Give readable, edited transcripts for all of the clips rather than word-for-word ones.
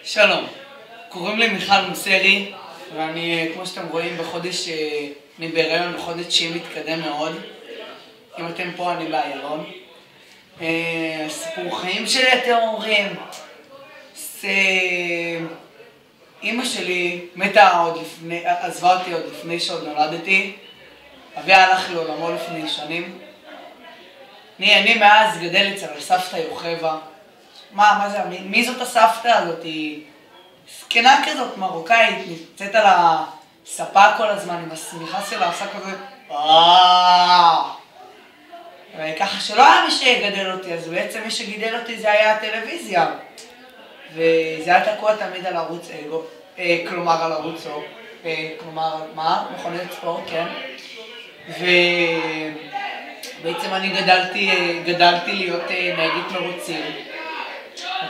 שלום, קוראים לי מיכל מוסרי, ואני, כמו שאתם רואים, אני בהיריון בחודש 9 מתקדם מאוד. אם אתם פה, אני באיילון. סיפור חיים שלי, אתם אומרים, זה... אמא שלי עזבה אותי עוד לפני שעוד נולדתי. אבי הלך לעולמו לפני שנים. אני מאז גדל אצל הסבתא יוכבה. מה זה? מי זאת הסבתא הזאת? היא זקנה כזאת, מרוקאית, נמצאת על הספה כל הזמן, עם השמיכה שלה, עושה כזה וככה שלא היה מי שיגדל אותי, אז בעצם מי שגידל אותי זה היה הטלוויזיה. וזה היה תקוע תמיד על ערוץ אגו, כלומר על ערוץ או, כלומר, מכונת ספורט, כן? ובעצם אני גדלתי להיות נהגית מרוצים.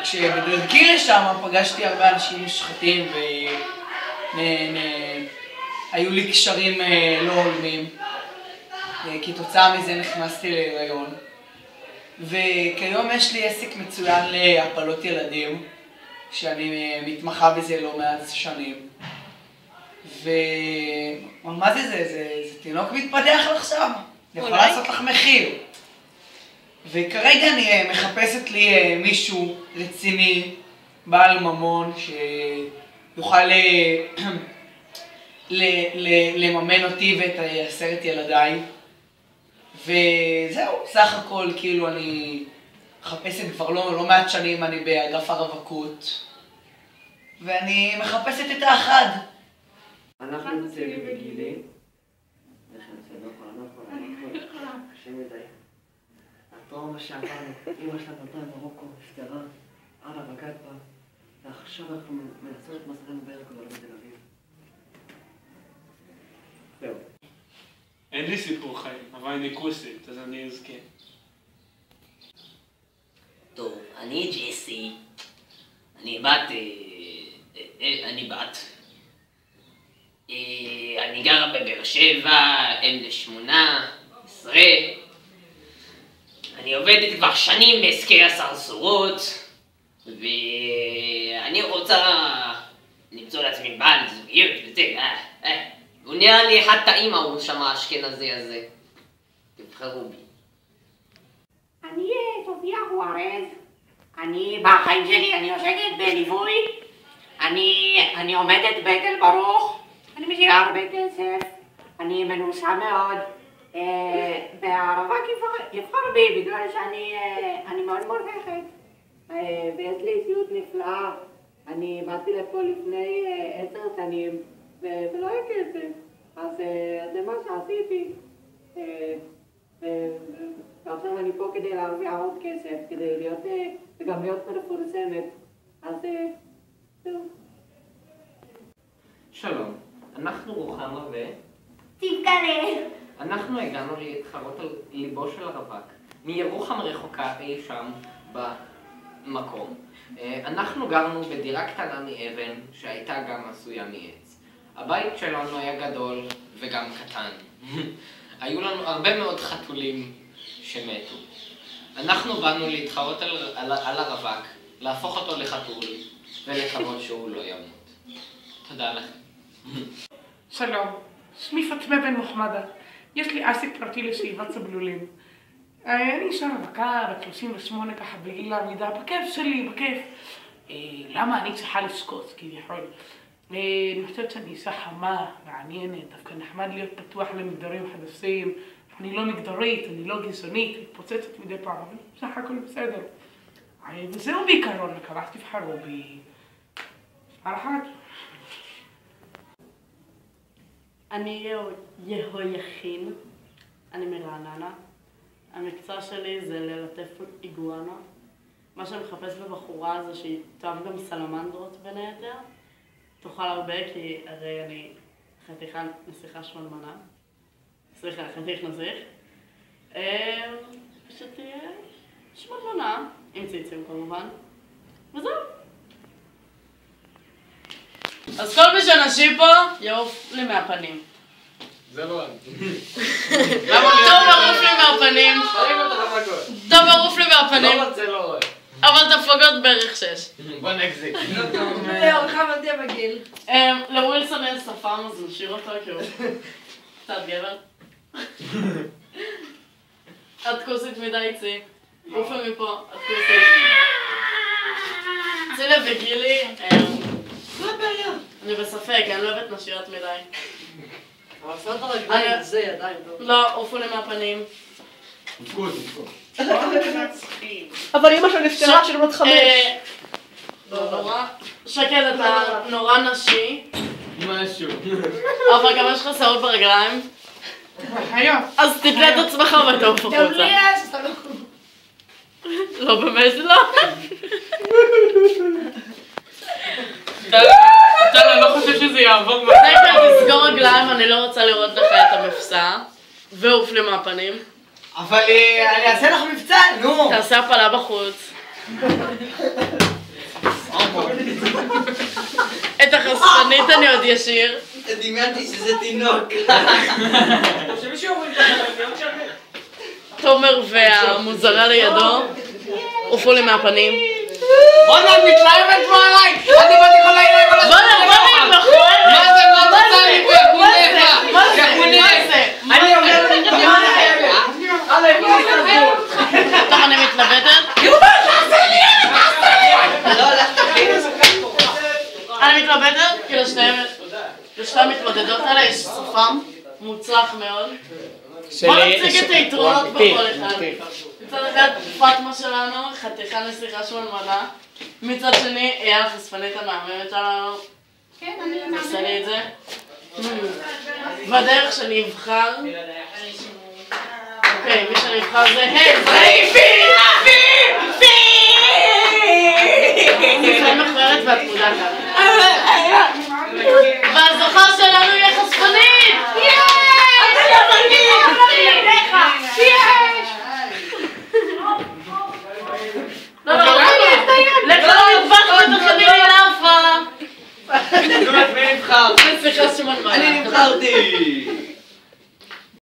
כשבדרכי לשם פגשתי הרבה אנשים מושחתים והיו לי קשרים לא הולמים. כתוצאה מזה נכנסתי להיריון. וכיום יש לי עסק מצוין להפלות ילדים, שאני מתמחה בזה לא מעט שנים. מה זה? זה תינוק מתפתח עכשיו. אני יכולה לעשות לך מחיר. וכרגע אני מחפשת לי מישהו רציני, בעל ממון, שיוכל לממן אותי ואת 10 ילדיי. וזהו, סך הכל, כאילו אני מחפשת כבר לא מעט שנים, אני באגף הרווקות, ואני מחפשת את האחד. אנחנו נצא בגילי. קשה מדי. הטראומה שעברנו, אמא שלה נולדה במרוקו, נפטרה, אבא בגד בה, ועכשיו אנחנו מנסים את מסענו בערך גדולה בתל אביב. זהו. אין לי סיפור חיים, אבל אני כוסית, אז אני אזכה. טוב, אני ג'סי, אני גרה בבאר שבע, אם ל18, אני עובדת כבר שנים בעסקי הסרסורות, ואני רוצה למצוא לעצמי בעל זוגיות וזה, הוא נראה לי אחד טעים ההוא שם האשכנזי הזה. תבחרו בי. אני סופיה חוארז. בחיים שלי אני עוסקת בליווי. אני עומדת בתל ברוך. אני משאירה הרבה כסף. אני מנוסה מאוד. והרווק יבחר בי בגלל שאני מאוד מורחת. ויש לי אישיות נפלאה. אני באתי לפה לפני 10 שנים. ולא היה כסף, אז זה מה שעשיתי. ועכשיו אני פה כדי להרוויח עוד כסף, כדי להיות, וגם להיות מפורסמת. אז זהו. שלום, אנחנו רוחמה תבקלה. אנחנו הגענו להתחרות על ליבו של הרווק, מירוחם רחוקה אי שם במקום. אנחנו גרנו בדירה קטנה מאבן שהייתה גם עשויה מעץ. הבית שלנו היה גדול וגם קטן. היו לנו הרבה מאוד חתולים שמתו. אנחנו באנו להתחרות על הרווק, להפוך אותו לחתול ולקוות שהוא לא ימות. תודה לכם. שלום, שמי פטמה בן מוחמדה. יש לי עסק פרטי לשאיבת צבלולים. אני אישה רווקה, בת 38 ככה בגיל העמידה, בכיף שלי, בכיף. למה אני צריכה לזכות כביכול? אני חושבת שאני אישה חמה, מעניינת, דווקא נחמד להיות פתוח למגדרים חדשים. אני לא מגדרית, אני לא גזענית, אני פוצצת מדי פעם, אבל בסך הכל בסדר. וזהו בעיקרון, מקווה שתבחרו בי. על אחת. אני יהויכין, אני מרעננה. המקצוע שלי זה ללטף איגואנה. מה שאני מחפש בבחורה זה שהיא תאהב גם סלמנדרות בין היתר. תאכל הרבה כי הרי אני נסיכה שמנמנה. סליחה, חתיך נסיך. שתהיה שמנמנה, עם ציצים כמובן. וזהו. אז כל מי שנשי פה יעוף לי מהפנים. זה לא אני. טוב ערוף לי מהפנים. טוב ערוף לי מהפנים. לא רוצה, לא רואה. אבל תפוגות בערך 6. בוא נגזיק. כמה תהיה בגיל. לווילסון אין שפם אז נשאיר אותו כי הוא קצת גבר. את כוסית מדי צי. עופה מפה, את כוסית. צילה וגילי, מה הבעיה? אני בספק, אני לא אוהבת נשיות מדי. אבל שמת הרגליים, זה ידיים טוב. לא, עופו לי מהפנים. אבל אמא שלי נפטרה של בת 5. לא נורא. שקד, אתה נורא נשי, משהו. אבל גם יש לך שערות ברגליים, היום. אז תתלה את עצמך ותעוף גם החוצה. לי יש, אתה לא... לא באמת לא. טל, אני לא חושב שזה יעבור. שקד, תסגור רגליים, אני לא רוצה לראות לך את המפסע. ועוף לי מהפנים. אבל אני אעשה לך מבצע, נו! תעשה הפלה בחוץ. את החשפנית אני עוד ישיר. דמיינתי שזה תינוק. תומר והמוזרה לידו עופו לי מהפנים. בוא'נה, את מתלהבת פה עליי! אני באתי כל לילה כל הזמן! בוא'נה, מכוערת! מה זה? מה את עושה לי פה? אני אומר טוב, אני מתלבטת. אני מתלבטת, כי לשתי מתמודדות האלה יש שפם מוצלח מאוד. בוא נציג את היתרונות בכל אחד. מצד אחד, פאטמה שלנו, חתיכה נסיכה שמלמדה. מצד שני, אייל החשפנית המהממת שלנו. כן, אני עושה לי את זה. בדרך שאני אבחר, אוקיי, מי שאני אבחר זה הם! זה מכוערת ואת מודעת. והזוכה שלנו יהיה חשפנית! לך למטבח ותכני לי לאפה! מי נבחר? סליחה שמלמדה. אני נבחרתי!